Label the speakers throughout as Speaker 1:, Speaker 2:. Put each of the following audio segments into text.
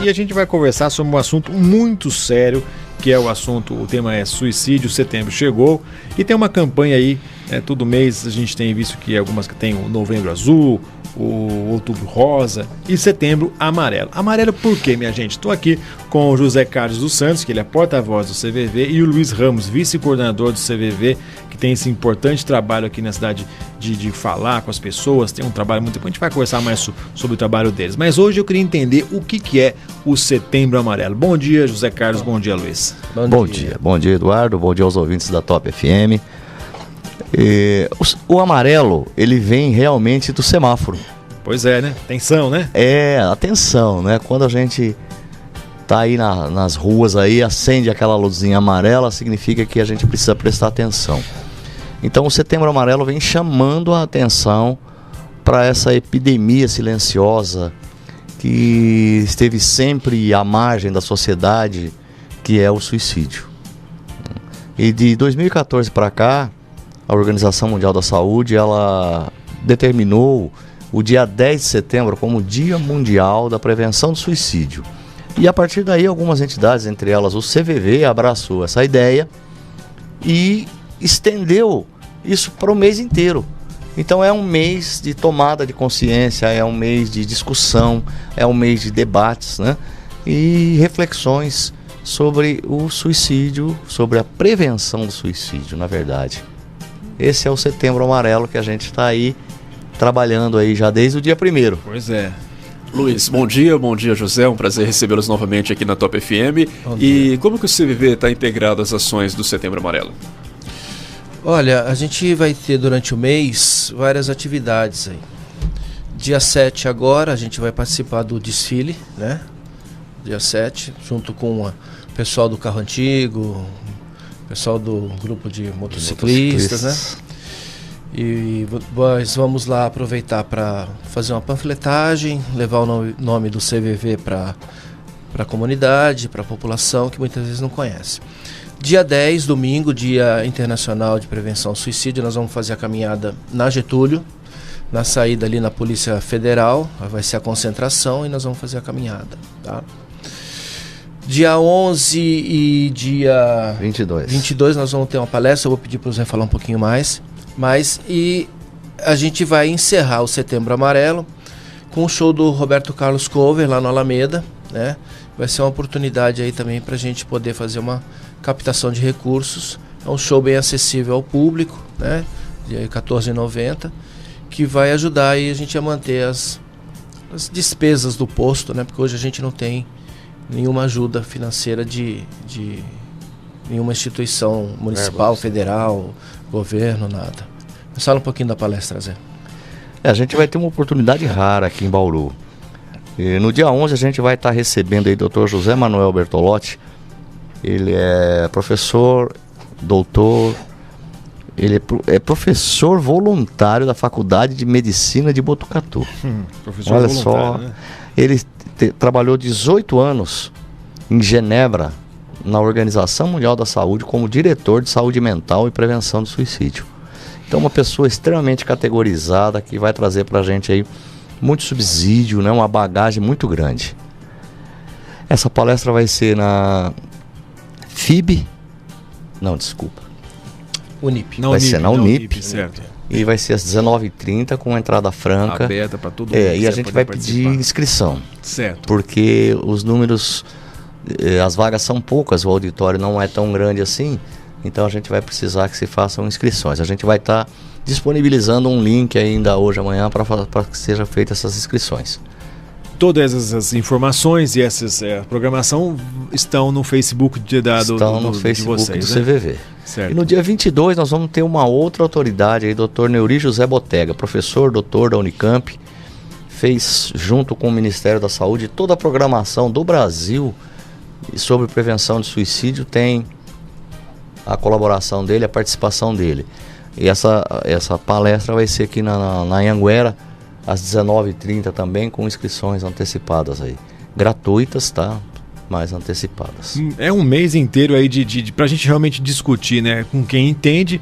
Speaker 1: e a gente vai conversar sobre um assunto muito sério, que é o tema é suicídio. Setembro chegou e tem uma campanha aí, todo mês a gente tem visto que algumas que tem o Novembro Azul, o Outubro Rosa e Setembro Amarelo. Amarelo por quê, minha gente? Estou aqui com o José Carlos dos Santos, que ele é porta-voz do CVV, e o Luiz Ramos, vice-coordenador do CVV, que tem esse importante trabalho aqui na cidade de falar com as pessoas, tem um trabalho muito importante. A gente vai conversar mais sobre o trabalho deles. Mas hoje eu queria entender o que é o Setembro Amarelo. Bom dia, José Carlos. Bom dia, Luiz.
Speaker 2: Bom dia, Eduardo. Bom dia aos ouvintes da Top FM. O amarelo, ele vem realmente do semáforo.
Speaker 1: Pois é, né? Tensão, né?
Speaker 2: Atenção, né? Quando a gente tá aí nas ruas aí, acende aquela luzinha amarela, significa que a gente precisa prestar atenção. Então o Setembro Amarelo vem chamando a atenção para essa epidemia silenciosa que esteve sempre à margem da sociedade, que é o suicídio. E de 2014 para cá, a Organização Mundial da Saúde, ela determinou o dia 10 de setembro como Dia Mundial da Prevenção do Suicídio. E a partir daí, algumas entidades, entre elas o CVV, abraçou essa ideia e estendeu isso para o mês inteiro. Então é um mês de tomada de consciência, é um mês de discussão, é um mês de debates, né? E reflexões sobre o suicídio, sobre a prevenção do suicídio, na verdade. Esse é o Setembro Amarelo que a gente está aí trabalhando aí já desde o dia 1º.
Speaker 1: Pois é.
Speaker 3: Luiz, bom dia José, um prazer recebê-los novamente aqui na Top FM. E como que o CVV está integrado às ações do Setembro Amarelo?
Speaker 4: Olha, a gente vai ter durante o mês várias atividades aí. Dia 7 agora a gente vai participar do desfile, né? Dia 7, junto com o pessoal do Carro Antigo, pessoal do grupo de motociclistas, né? E nós vamos lá aproveitar para fazer uma panfletagem, levar o nome do CVV para a comunidade, para a população que muitas vezes não conhece. Dia 10, domingo, Dia Internacional de Prevenção ao Suicídio, nós vamos fazer a caminhada na Getúlio, na saída ali na Polícia Federal, vai ser a concentração e nós vamos fazer a caminhada, tá? Dia 11 e dia 22 nós vamos ter uma palestra, eu vou pedir para o Zé falar um pouquinho mais. E a gente vai encerrar o Setembro Amarelo com o show do Roberto Carlos Cover lá no Alameda, né? Vai ser uma oportunidade aí também para a gente poder fazer uma captação de recursos. É um show bem acessível ao público, né? De R$14,90, que vai ajudar aí a gente a manter as despesas do posto, né? Porque hoje a gente não tem nenhuma ajuda financeira de nenhuma instituição municipal, federal, governo, nada. Mas fala um pouquinho da palestra, Zé.
Speaker 2: A gente vai ter uma oportunidade rara aqui em Bauru. E no dia 11 a gente vai estar recebendo aí o Dr. José Manuel Bertolotti. Ele é professor, doutor, ele é professor voluntário da Faculdade de Medicina de Botucatu.
Speaker 1: Professor
Speaker 2: Olha
Speaker 1: voluntário,
Speaker 2: só,
Speaker 1: né?
Speaker 2: Ele trabalhou 18 anos em Genebra, na Organização Mundial da Saúde, como diretor de saúde mental e prevenção do suicídio. Então, uma pessoa extremamente categorizada que vai trazer para a gente aí muito subsídio, né, uma bagagem muito grande. Essa palestra vai ser na
Speaker 4: Unip.
Speaker 2: Vai ser na Unip,
Speaker 1: certo.
Speaker 2: E vai ser às 19h30 com entrada franca.
Speaker 1: Aberta para todo mundo.
Speaker 2: E a gente vai pedir inscrição.
Speaker 1: Certo.
Speaker 2: Porque os números, as vagas são poucas, o auditório não é tão grande assim, então a gente vai precisar que se façam inscrições. A gente vai estar disponibilizando um link ainda hoje, amanhã, para que sejam feitas essas inscrições.
Speaker 1: Todas essas informações e essa programação estão no Facebook de vocês,
Speaker 2: do CVV.
Speaker 1: Certo.
Speaker 2: E no dia 22 nós vamos ter uma outra autoridade aí, Dr. Neuri José Botega, professor, doutor da Unicamp, fez junto com o Ministério da Saúde toda a programação do Brasil sobre prevenção de suicídio, tem a colaboração dele, a participação dele. E essa palestra vai ser aqui na Anhanguera, às 19h30 também, com inscrições antecipadas aí. Gratuitas, tá? Mas antecipadas.
Speaker 1: É um mês inteiro aí pra gente realmente discutir, né? Com quem entende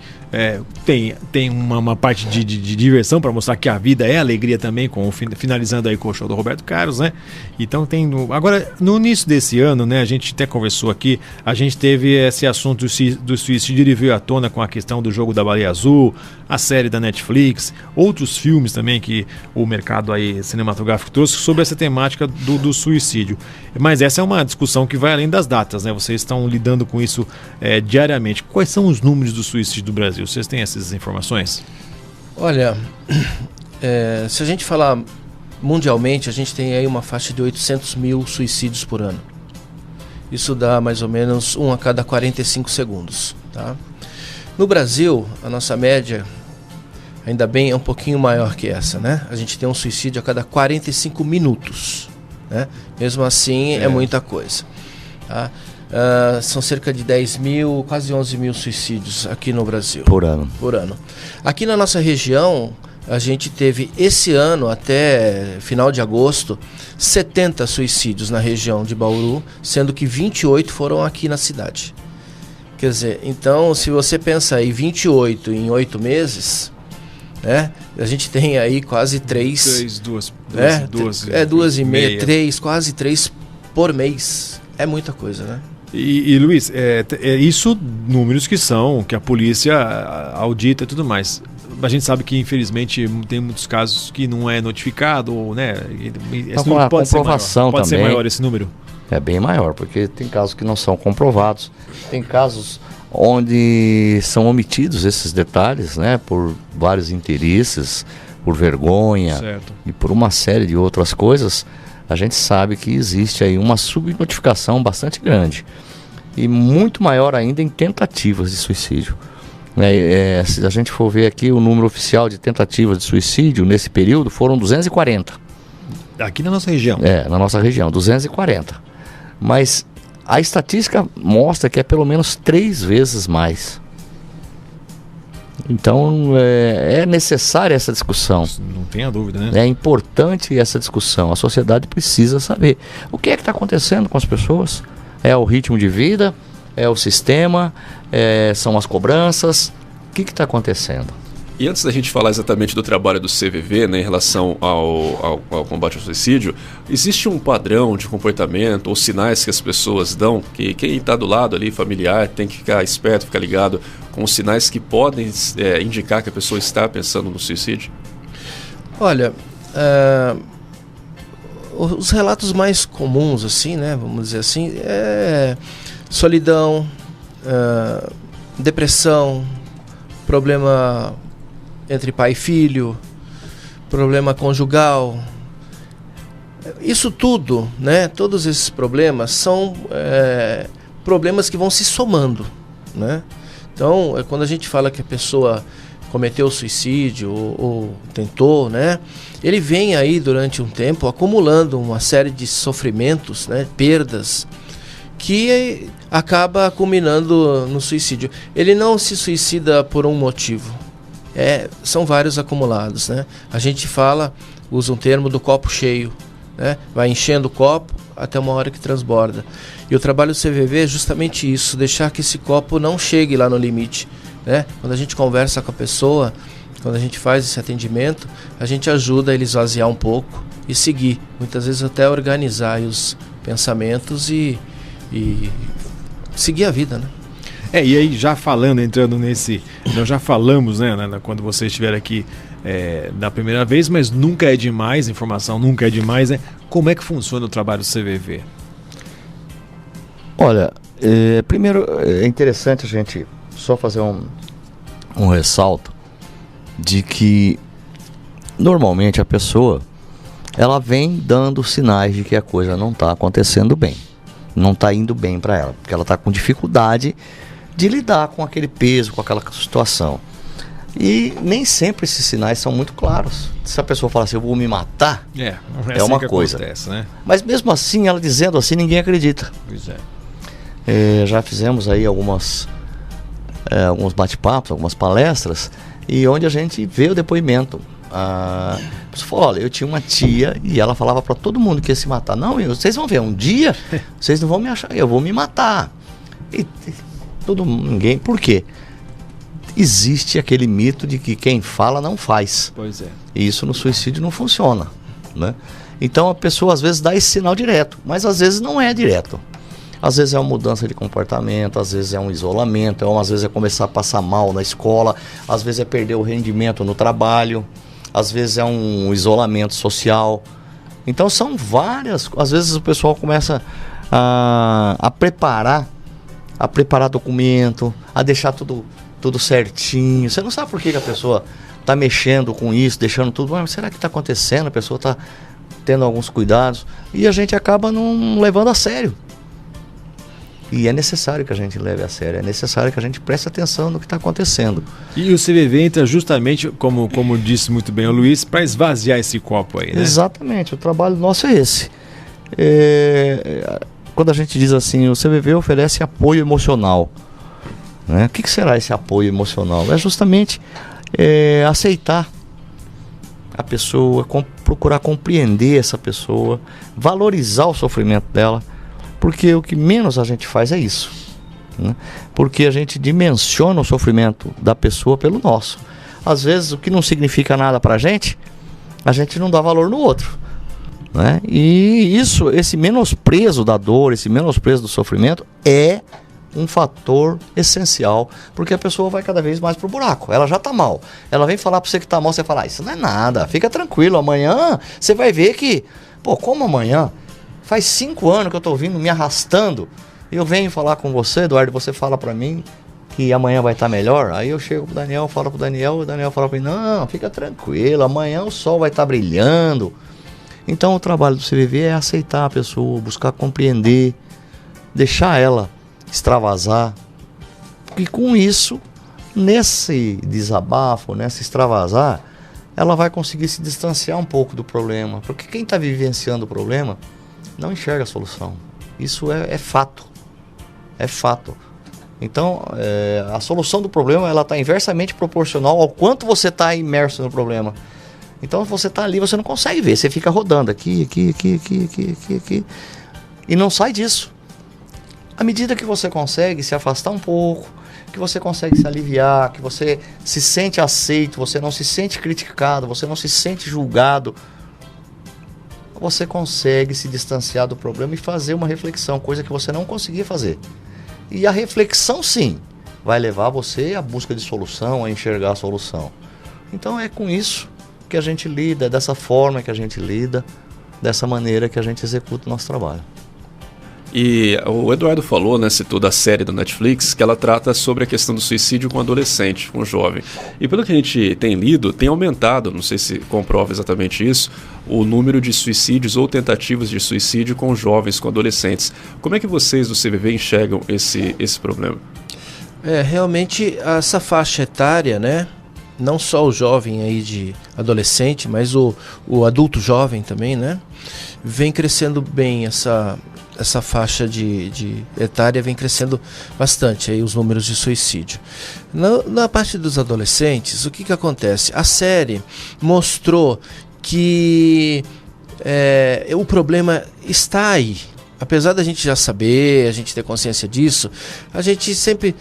Speaker 1: tem uma parte de diversão para mostrar que a vida é alegria também, finalizando aí com o show do Roberto Carlos, né? Então agora, no início desse ano, né, a gente até conversou aqui, a gente teve esse assunto do suicídio, ele veio à tona com a questão do Jogo da Baleia Azul, a série da Netflix, outros filmes também que o mercado aí cinematográfico trouxe sobre essa temática do suicídio. Mas essa é uma discussão que vai além das datas, né? Vocês estão lidando com isso diariamente. Quais são os números do suicídio do Brasil? Vocês têm essas informações?
Speaker 4: Olha, se a gente falar mundialmente, a gente tem aí uma faixa de 800 mil suicídios por ano. Isso dá mais ou menos 1 a cada 45 segundos. Tá? No Brasil, a nossa média, ainda bem, é um pouquinho maior que essa, né? A gente tem um suicídio a cada 45 minutos. Né? Mesmo assim, é muita coisa. Tá? São cerca de 10 mil, quase 11 mil suicídios aqui no Brasil.
Speaker 2: Por ano.
Speaker 4: Aqui na nossa região, a gente teve esse ano, até final de agosto, 70 suicídios na região de Bauru, sendo que 28 foram aqui na cidade. Quer dizer, então, se você pensa aí 28 em 8 meses, né, a gente tem aí quase 3... 2 e meia, 3, quase 3 por mês. É muita coisa, né?
Speaker 1: E Luiz, isso números que a polícia audita e tudo mais. A gente sabe que, infelizmente, tem muitos casos que não é notificado, ou, né? Esse número pode ser maior esse número?
Speaker 2: É bem maior, porque tem casos que não são comprovados, tem casos onde são omitidos esses detalhes, né? Por vários interesses, por vergonha, certo, e por uma série de outras coisas. A gente sabe que existe aí uma subnotificação bastante grande e muito maior ainda em tentativas de suicídio. Se a gente for ver aqui, o número oficial de tentativas de suicídio nesse período foram 240.
Speaker 1: Aqui na nossa região?
Speaker 2: Na nossa região, 240. Mas a estatística mostra que é pelo menos 3 vezes mais. Então é necessária essa discussão.
Speaker 1: Não tenha dúvida, né?
Speaker 2: É importante essa discussão. A sociedade precisa saber o que é que está acontecendo com as pessoas. É o ritmo de vida? É o sistema? São as cobranças? O que está acontecendo?
Speaker 3: E antes da gente falar exatamente do trabalho do CVV, né, em relação ao combate ao suicídio, existe um padrão de comportamento ou sinais que as pessoas dão, que quem está do lado ali, familiar, tem que ficar esperto, ficar ligado com os sinais que podem indicar que a pessoa está pensando no suicídio?
Speaker 4: Olha, os relatos mais comuns, assim, né, vamos dizer assim, solidão, depressão, problema entre pai e filho, problema conjugal. Isso tudo, né? Todos esses problemas são problemas que vão se somando, né? Então, quando a gente fala que a pessoa cometeu suicídio ou tentou, né? Ele vem aí durante um tempo acumulando uma série de sofrimentos, né? Perdas, que acaba culminando no suicídio. Ele não se suicida por um motivo. São vários acumulados, né? A gente usa um termo do copo cheio, né? Vai enchendo o copo até uma hora que transborda. E o trabalho do CVV é justamente isso, deixar que esse copo não chegue lá no limite, né? Quando a gente conversa com a pessoa, quando a gente faz esse atendimento, a gente ajuda ele a esvaziar um pouco e seguir. Muitas vezes até organizar os pensamentos e seguir a vida, né?
Speaker 1: E aí entrando nesse... Nós já falamos, né, quando você estiver aqui da primeira vez, mas nunca é demais, informação nunca é demais, né? Como é que funciona o trabalho do CVV?
Speaker 2: Olha, primeiro é interessante a gente só fazer um ressalto de que normalmente a pessoa ela vem dando sinais de que a coisa não está acontecendo bem, não está indo bem para ela, porque ela está com dificuldade de lidar com aquele peso, com aquela situação. E nem sempre esses sinais são muito claros. Se a pessoa fala assim, eu vou me matar,
Speaker 1: é
Speaker 2: assim uma coisa.
Speaker 1: Acontece, né?
Speaker 2: Mas mesmo assim, ela dizendo assim, ninguém acredita.
Speaker 1: Pois
Speaker 2: já fizemos aí alguns bate-papos, algumas palestras, e onde a gente vê o depoimento. A pessoa falou, olha, eu tinha uma tia e ela falava para todo mundo que ia se matar. Não, vocês vão ver, um dia vocês não vão me achar, eu vou me matar. Ninguém, por quê? existe aquele mito de que quem fala não faz.
Speaker 1: Pois é.
Speaker 2: E isso no suicídio não funciona, né? Então a pessoa às vezes dá esse sinal direto, mas às vezes não é direto. Às vezes é uma mudança de comportamento, às vezes é um isolamento, às vezes é começar a passar mal na escola, às vezes é perder o rendimento no trabalho, às vezes é um isolamento social. Então são várias, às vezes o pessoal começa a preparar documento, a deixar tudo certinho. Você não sabe por que a pessoa está mexendo com isso, deixando tudo. Mas será que está acontecendo? A pessoa está tendo alguns cuidados e a gente acaba não levando a sério. E é necessário que a gente leve a sério, é necessário que a gente preste atenção no que está acontecendo.
Speaker 1: E o CVV entra justamente, como disse muito bem o Luiz, para esvaziar esse copo aí, né?
Speaker 2: Exatamente, o trabalho nosso é esse. Quando a gente diz assim, o CVV oferece apoio emocional, né? O que será esse apoio emocional? É justamente aceitar a pessoa, procurar compreender essa pessoa, valorizar o sofrimento dela, porque o que menos a gente faz é isso, né? Porque a gente dimensiona o sofrimento da pessoa pelo nosso. Às vezes o que não significa nada pra gente, a gente não dá valor no outro, né? E esse menosprezo da dor, esse menosprezo do sofrimento é um fator essencial, porque a pessoa vai cada vez mais pro buraco. Ela já tá mal, ela vem falar pra você que tá mal, você fala, isso não é nada, fica tranquilo, amanhã você vai ver que, como amanhã? Faz 5 anos que eu tô vindo me arrastando, eu venho falar com você, Eduardo, você fala pra mim que amanhã vai estar melhor. Aí eu chego pro Daniel, falo pro Daniel, o Daniel fala pra mim, não, fica tranquilo, amanhã o sol vai estar brilhando. Então o trabalho do CVV é aceitar a pessoa, buscar compreender, deixar ela extravasar. E com isso, nesse desabafo, nesse extravasar, ela vai conseguir se distanciar um pouco do problema. Porque quem está vivenciando o problema não enxerga a solução. Isso é fato. É fato. Então, a solução do problema ela está inversamente proporcional ao quanto você está imerso no problema. Então, se você está ali, você não consegue ver. Você fica rodando aqui. E não sai disso. À medida que você consegue se afastar um pouco, que você consegue se aliviar, que você se sente aceito, você não se sente criticado, você não se sente julgado, você consegue se distanciar do problema e fazer uma reflexão, coisa que você não conseguia fazer. E a reflexão, sim, vai levar você à busca de solução, a enxergar a solução. Então é com isso que a gente lida, é dessa forma que a gente lida, dessa maneira que a gente executa o nosso trabalho.
Speaker 3: E o Eduardo falou, né, citou da série do Netflix, que ela trata sobre a questão do suicídio com adolescente, com jovem. E pelo que a gente tem lido, tem aumentado, não sei se comprova exatamente isso, o número de suicídios ou tentativas de suicídio com jovens, com adolescentes. Como é que vocês do CVV enxergam esse problema?
Speaker 4: Realmente essa faixa etária, né? Não só o jovem aí de adolescente, mas o adulto jovem também, né? Vem crescendo bem essa faixa de etária, vem crescendo bastante aí os números de suicídio. Na parte dos adolescentes, o que acontece? A série mostrou que o problema está aí. Apesar da gente já saber, a gente ter consciência disso, a gente sempre,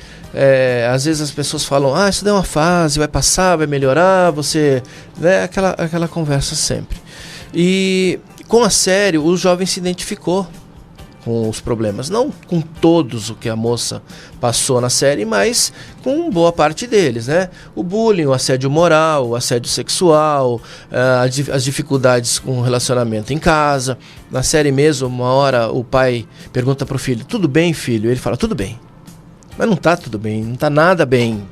Speaker 4: às vezes as pessoas falam, isso daí é uma fase, vai passar, vai melhorar, você... Né, aquela conversa sempre. E com a série, o jovem se identificou com os problemas, não com todos o que a moça passou na série, mas com boa parte deles, né? O bullying, o assédio moral, o assédio sexual, as dificuldades com o relacionamento em casa. Na série mesmo, uma hora o pai pergunta pro filho, tudo bem, filho? Ele fala, tudo bem. Mas não tá tudo bem, não tá nada bem,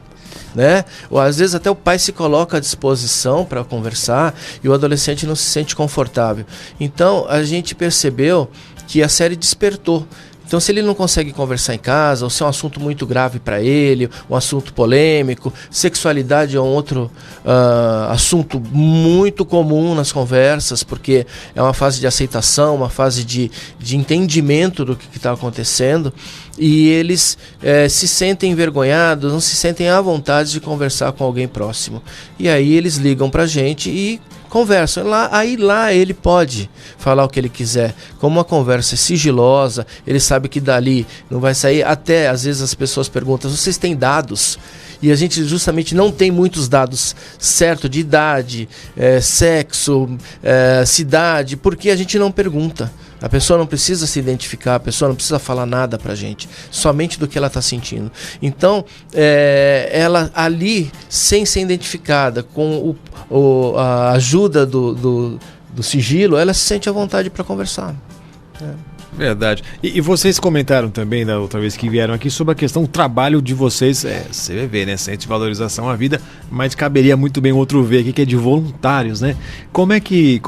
Speaker 4: né? Ou às vezes até o pai se coloca à disposição para conversar e o adolescente não se sente confortável. Então a gente percebeu que a série despertou. Então, se ele não consegue conversar em casa, ou se é um assunto muito grave para ele, um assunto polêmico, sexualidade é um outro assunto muito comum nas conversas, porque é uma fase de aceitação, uma fase de entendimento do que está acontecendo, e eles se sentem envergonhados, não se sentem à vontade de conversar com alguém próximo. E aí eles ligam para a gente e conversam. Aí lá ele pode falar o que ele quiser. Como uma conversa sigilosa, ele sabe que dali não vai sair. Até às vezes as pessoas perguntam, vocês têm dados? E a gente justamente não tem muitos dados certos de idade, sexo, cidade, porque a gente não pergunta. A pessoa não precisa se identificar, a pessoa não precisa falar nada pra gente, somente do que ela está sentindo. Então, ela ali, sem ser identificada, com a ajuda do sigilo, ela se sente à vontade para conversar.
Speaker 1: Verdade. E vocês comentaram também da outra vez que vieram aqui sobre a questão do trabalho de vocês, CVV, né? Centro de Valorização à Vida, mas caberia muito bem outro V aqui, que é de voluntários, né? Como é que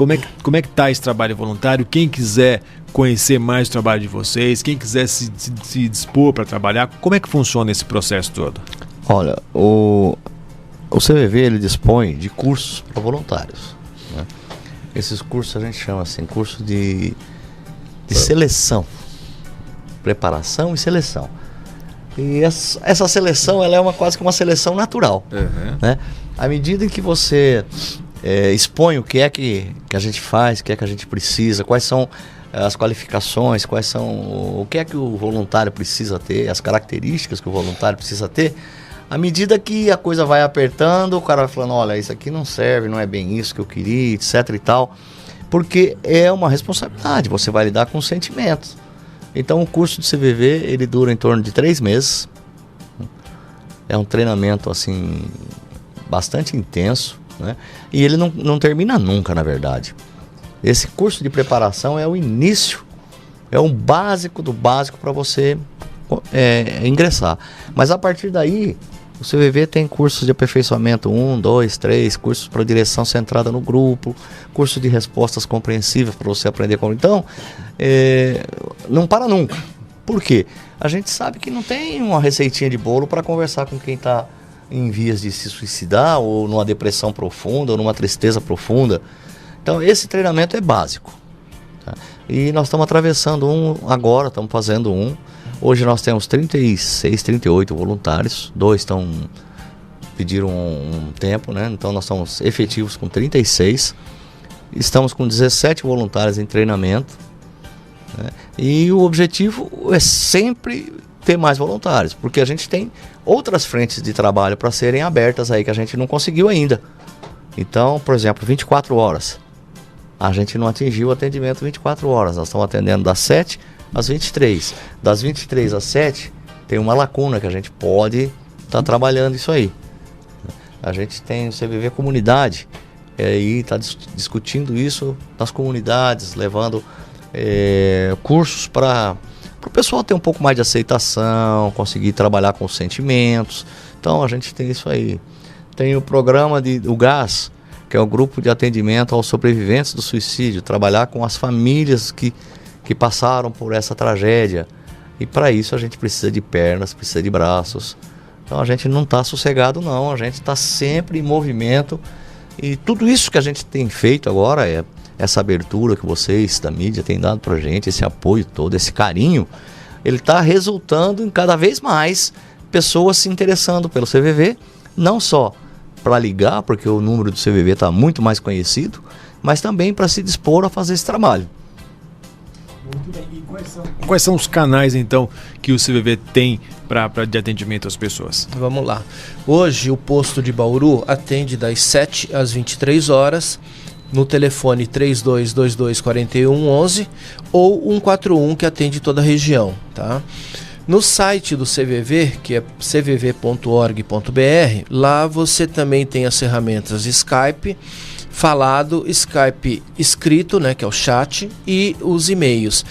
Speaker 1: tá esse trabalho voluntário? Quem quiser conhecer mais o trabalho de vocês, quem quiser se dispor para trabalhar, como é que funciona esse processo todo?
Speaker 2: Olha, o CVV ele dispõe de cursos para voluntários, né? Esses cursos a gente chama assim, curso de seleção, preparação e seleção. E essa seleção ela é quase que uma seleção natural, né? À medida em que você expõe o que é que a gente faz, o que é que a gente precisa, quais são as qualificações, o que é que o voluntário precisa ter, as características que o voluntário precisa ter, à medida que a coisa vai apertando, o cara vai falando, olha, isso aqui não serve, não é bem isso que eu queria, etc e tal. Porque é uma responsabilidade, você vai lidar com sentimentos. Então o curso de CVV, ele dura em torno de 3 meses. É um treinamento assim, bastante intenso, né? E ele não termina nunca, na verdade. Esse curso de preparação é o início, é um básico do básico para você ingressar. Mas a partir daí, o CVV tem cursos de aperfeiçoamento 1, 2, 3, cursos para direção centrada no grupo, curso de respostas compreensivas para você aprender como. Então, não para nunca. Por quê? A gente sabe que não tem uma receitinha de bolo para conversar com quem está em vias de se suicidar, ou numa depressão profunda, ou numa tristeza profunda. Então, esse treinamento é básico, tá? E nós estamos atravessando agora, estamos fazendo um. Hoje nós temos 36, 38 voluntários, 2 pediram um tempo, né? Então nós estamos efetivos com 36, estamos com 17 voluntários em treinamento, né? E o objetivo é sempre ter mais voluntários, porque a gente tem outras frentes de trabalho para serem abertas aí que a gente não conseguiu ainda. Então, por exemplo, 24 horas, a gente não atingiu o atendimento 24 horas, nós estamos atendendo das 7 às 23. Das 23 às 7 tem uma lacuna que a gente pode estar trabalhando isso aí. A gente tem o CVV Comunidade, e está discutindo isso nas comunidades, levando cursos para o pessoal ter um pouco mais de aceitação, conseguir trabalhar com os sentimentos. Então a gente tem isso aí. Tem o programa o GAS, que é o grupo de atendimento aos sobreviventes do suicídio, trabalhar com as famílias que passaram por essa tragédia. E para isso a gente precisa de pernas, precisa de braços. Então a gente não está sossegado não, a gente está sempre em movimento. E tudo isso que a gente tem feito agora, essa abertura que vocês da mídia têm dado para a gente, esse apoio todo, esse carinho, ele está resultando em cada vez mais pessoas se interessando pelo CVV, não só para ligar, porque o número do CVV está muito mais conhecido, mas também para se dispor a fazer esse trabalho.
Speaker 1: Muito bem. E quais são os canais, então, que o CVV tem de atendimento às pessoas?
Speaker 4: Vamos lá. Hoje, o posto de Bauru atende das 7 às 23 horas, no telefone 3222-4111 ou 141, que atende toda a região, tá? No site do CVV, que é cvv.org.br, lá você também tem as ferramentas Skype falado, Skype escrito, né, que é o chat, e os e-mails.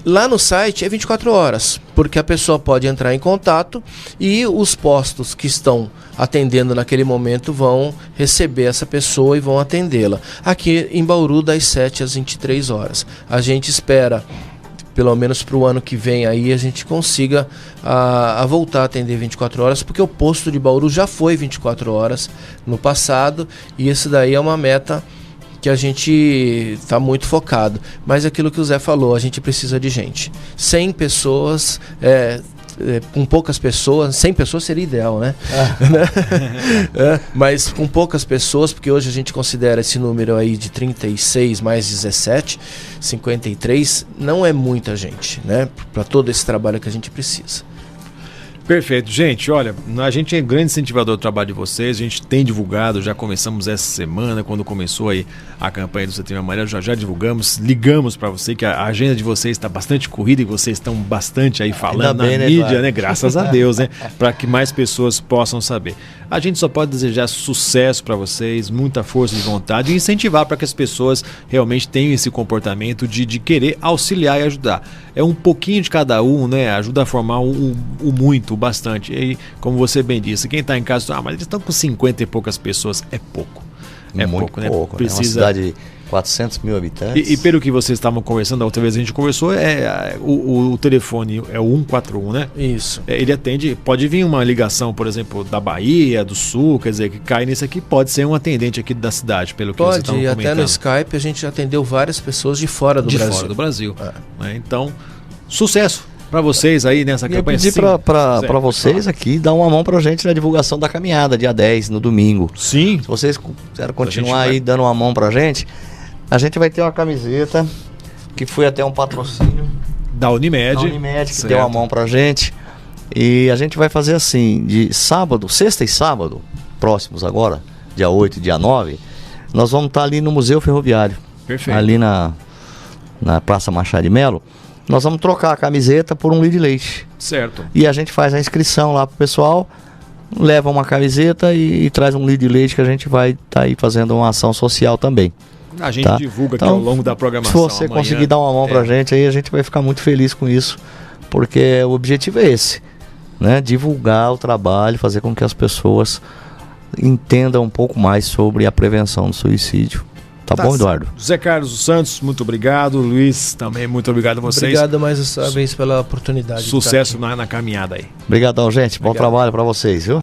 Speaker 4: Lá no site é 24 horas, porque a pessoa pode entrar em contato e os postos que estão atendendo naquele momento vão receber essa pessoa e vão atendê-la. Aqui em Bauru, das 7 às 23 horas. A gente espera, pelo menos para o ano que vem, aí a gente consiga a voltar a atender 24 horas, porque o posto de Bauru já foi 24 horas no passado, e esse daí é uma meta que a gente está muito focado. Mas aquilo que o Zé falou, a gente precisa de gente. 100 pessoas, com poucas pessoas, 100 pessoas seria ideal, né? Mas com poucas pessoas, porque hoje a gente considera esse número aí de 36 mais 17, 53, não é muita gente, né? Para todo esse trabalho que a gente precisa.
Speaker 1: Perfeito. Gente, olha, a gente é grande incentivador do trabalho de vocês, a gente tem divulgado, já começamos essa semana, quando começou aí a campanha do Setembro Amarelo, já divulgamos, ligamos para você que a agenda de vocês está bastante corrida e vocês estão bastante aí falando na mídia, né? Graças a Deus, né? Para que mais pessoas possam saber. A gente só pode desejar sucesso para vocês, muita força de vontade e incentivar para que as pessoas realmente tenham esse comportamento de querer auxiliar e ajudar. É um pouquinho de cada um, né? Ajuda a formar o muito, bastante. E aí, como você bem disse, quem está em casa, mas eles estão com 50 e poucas pessoas, é pouco. É
Speaker 2: muito
Speaker 1: pouco, né?
Speaker 2: pouco,
Speaker 1: Precisa...
Speaker 2: É uma cidade de 400 mil habitantes.
Speaker 1: E pelo que vocês estavam conversando, da outra vez a gente conversou, o telefone é o 141, né?
Speaker 4: Isso.
Speaker 1: Ele atende, pode vir uma ligação, por exemplo, da Bahia, do Sul, quer dizer, que cai nesse aqui, pode ser um atendente aqui da cidade, pelo que vocês estavam
Speaker 4: Pode,
Speaker 1: comentando.
Speaker 4: até no Skype a gente atendeu várias pessoas de fora do Brasil.
Speaker 1: De fora do Brasil. Né? Então, sucesso para vocês aí nessa campanha.
Speaker 2: Eu pedi para vocês aqui dar uma mão pra gente na divulgação da caminhada, dia 10, no domingo.
Speaker 1: Sim.
Speaker 2: Se vocês quiserem continuar aí dando uma mão pra gente, a gente vai ter uma camiseta que foi até um patrocínio
Speaker 1: da Unimed.
Speaker 2: Da Unimed, que deu uma mão pra gente. E a gente vai fazer assim, de sábado, sexta e sábado, próximos agora, dia 8 e dia 9, nós vamos estar ali no Museu Ferroviário.
Speaker 1: Perfeito.
Speaker 2: Ali na Praça Machado de Melo. Nós vamos trocar a camiseta por um litro de leite.
Speaker 1: Certo.
Speaker 2: E a gente faz a inscrição lá pro pessoal, leva uma camiseta e traz um litro de leite que a gente vai estar aí fazendo uma ação social também.
Speaker 1: A gente divulga aqui ao longo da programação.
Speaker 2: Se você conseguir dar uma mão pra gente aí, a gente vai ficar muito feliz com isso, porque o objetivo é esse, né? Divulgar o trabalho, fazer com que as pessoas entendam um pouco mais sobre a prevenção do suicídio. Tá bom, Eduardo?
Speaker 1: José Carlos dos Santos, muito obrigado. Luiz, também muito obrigado a vocês.
Speaker 4: Obrigado mais uma vez pela oportunidade.
Speaker 1: Sucesso na caminhada aí.
Speaker 2: Obrigadão, gente. Bom trabalho para vocês, viu?